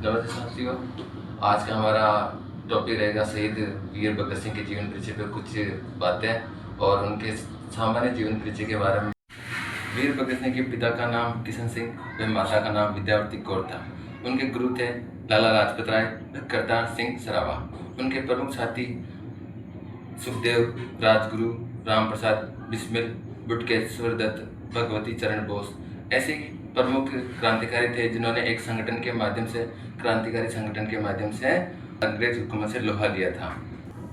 नमस्ते साथियों। आज का हमारा टॉपिक रहेगा शहीद वीर भगत सिंह के जीवन परिचय पर कुछ बातें और उनके सामान्य जीवन परिचय के बारे में। वीर भगत सिंह के पिता का नाम किशन सिंह व माता का नाम विद्यावती कौर था। उनके गुरु थे लाला लाजपत राय व करतार सिंह सराभा। उनके प्रमुख साथी सुखदेव, राजगुरु, राम प्रसाद बिस्मिल, बटुकेश्वर दत्त, भगवती चरण बोस ऐसे प्रमुख क्रांतिकारी थे जिन्होंने एक क्रांतिकारी संगठन के माध्यम से अंग्रेज हुकूमत से लोहा लिया था।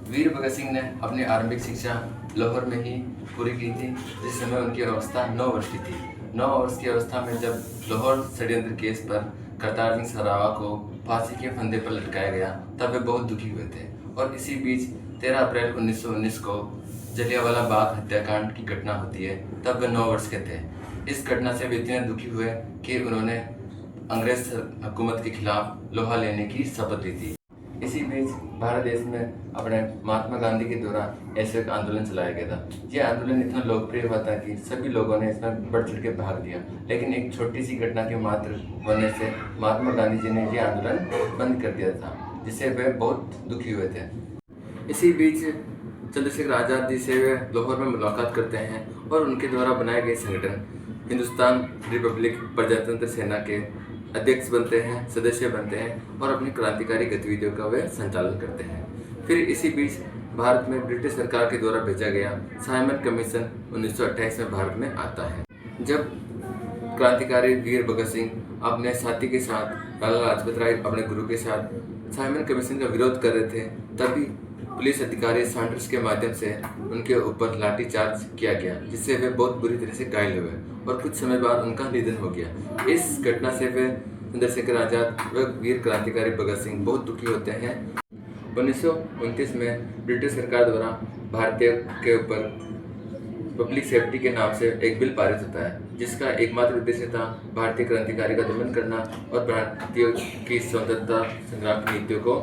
वीर भगत सिंह ने अपनी आरंभिक शिक्षा लाहौर में ही पूरी की थी, जिस समय उनकी अवस्था 9 वर्ष की थी। 9 वर्ष की अवस्था में जब लाहौर षड्यंत्र केस पर करतार सिंह सराभा को फांसी के फंदे पर लटकाया गया तब वे बहुत दुखी हुए थे। और इसी बीच 13 अप्रैल 1919 को जलियांवाला बाग हत्याकांड की घटना होती है। तब वे 9 वर्ष के थे। इस घटना से वे इतने दुखी हुए कि उन्होंने अंग्रेज हुकूमत के खिलाफ लोहा लेने की शपथ ली थी। इसी बीच भारत देश में अपने महात्मा गांधी के द्वारा ऐसे एक आंदोलन चलाया गया था। यह आंदोलन इतना लोकप्रिय हुआ था कि सभी लोगों ने इसमें बढ़ चढ़ के भाग लिया, लेकिन एक छोटी सी घटना के मात्र होने से महात्मा गांधी जी ने यह आंदोलन बंद कर दिया था, जिससे वे बहुत दुखी हुए थे। इसी बीच चंद्रशेखर आज़ाद जी से वे लाहौर में मुलाकात करते हैं और उनके द्वारा बनाए गए संगठन हिंदुस्तान रिपब्लिक प्रजातंत्र सेना के अध्यक्ष बनते हैं, सदस्य बनते हैं और अपनी क्रांतिकारी गतिविधियों का वे संचालन करते हैं। फिर इसी बीच भारत में ब्रिटिश सरकार के द्वारा भेजा गया साइमन कमीशन 1928 में भारत में आता है। जब क्रांतिकारी वीर भगत सिंह अपने साथी के साथ लाला लाजपत राय अपने गुरु के साथ साइमन कमीशन का विरोध कर रहे थे, तभी पुलिस अधिकारी सैंडर्स के माध्यम से उनके ऊपर लाठीचार्ज किया गया, जिससे वे बहुत बुरी तरह से घायल हुए और कुछ समय बाद उनका निधन हो गया। इस घटना से वे चंद्रशेखर आज़ाद व वीर क्रांतिकारी भगत सिंह बहुत दुखी होते हैं। 1929 में ब्रिटिश सरकार द्वारा भारतीय के ऊपर पब्लिक सेफ्टी के नाम से एक बिल पारित होता है, जिसका एकमात्र उद्देश्य था भारतीय क्रांतिकारी का दमन करना और भारतीयों की स्वतंत्रता संग्राम की नीतियों को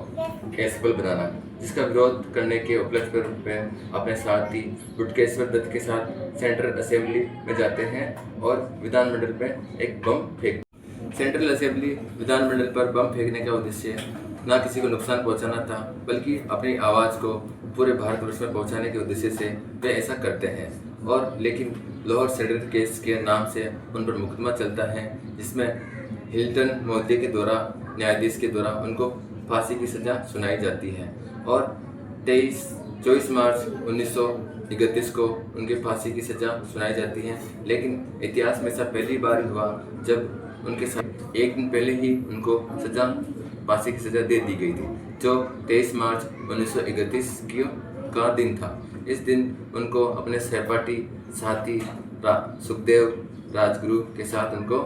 असफल बनाना, जिसका विरोध करने के उपलक्ष्य पर वे अपने साथी बटुकेश्वर दत्त के साथ सेंट्रल असेंबली में जाते हैं और विधानमंडल में एक बम फेंक। सेंट्रल असेंबली विधानमंडल पर बम फेंकने का उद्देश्य न किसी को नुकसान पहुंचाना था, बल्कि अपनी आवाज़ को पूरे भारतवर्ष में पहुंचाने के उद्देश्य से वे ऐसा करते हैं। और लेकिन लाहौर षड्यंत्र केस के नाम से उन पर मुकदमा चलता है, जिसमें हिल्टन महोदय के द्वारा न्यायाधीश के द्वारा उनको फांसी की सज़ा सुनाई जाती है और 24 मार्च 1931 को उनके फांसी की सज़ा सुनाई जाती है। लेकिन इतिहास में ऐसा पहली बार हुआ जब उनके साथ एक दिन पहले ही उनको फांसी की सज़ा दे दी गई थी, जो 23 मार्च 1931 का दिन था। इस दिन उनको अपने सहपाठी साथी सुखदेव, राजगुरु के साथ उनको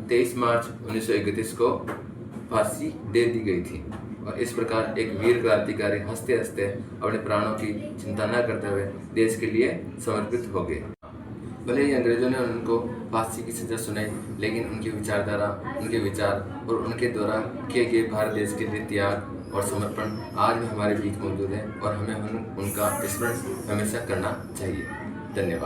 23 मार्च 1931 को फांसी दे दी गई थी। और इस प्रकार एक वीर क्रांतिकारी हंसते हंसते अपने प्राणों की चिंता न करते हुए देश के लिए समर्पित हो गए। भले ही अंग्रेजों ने उनको फांसी की सज़ा सुनाई, लेकिन उनकी विचारधारा, उनके विचार और उनके द्वारा किए गए भारत देश के लिए त्याग और समर्पण आज भी हमारे बीच मौजूद है और हमें उनका स्मरण हमेशा करना चाहिए। धन्यवाद।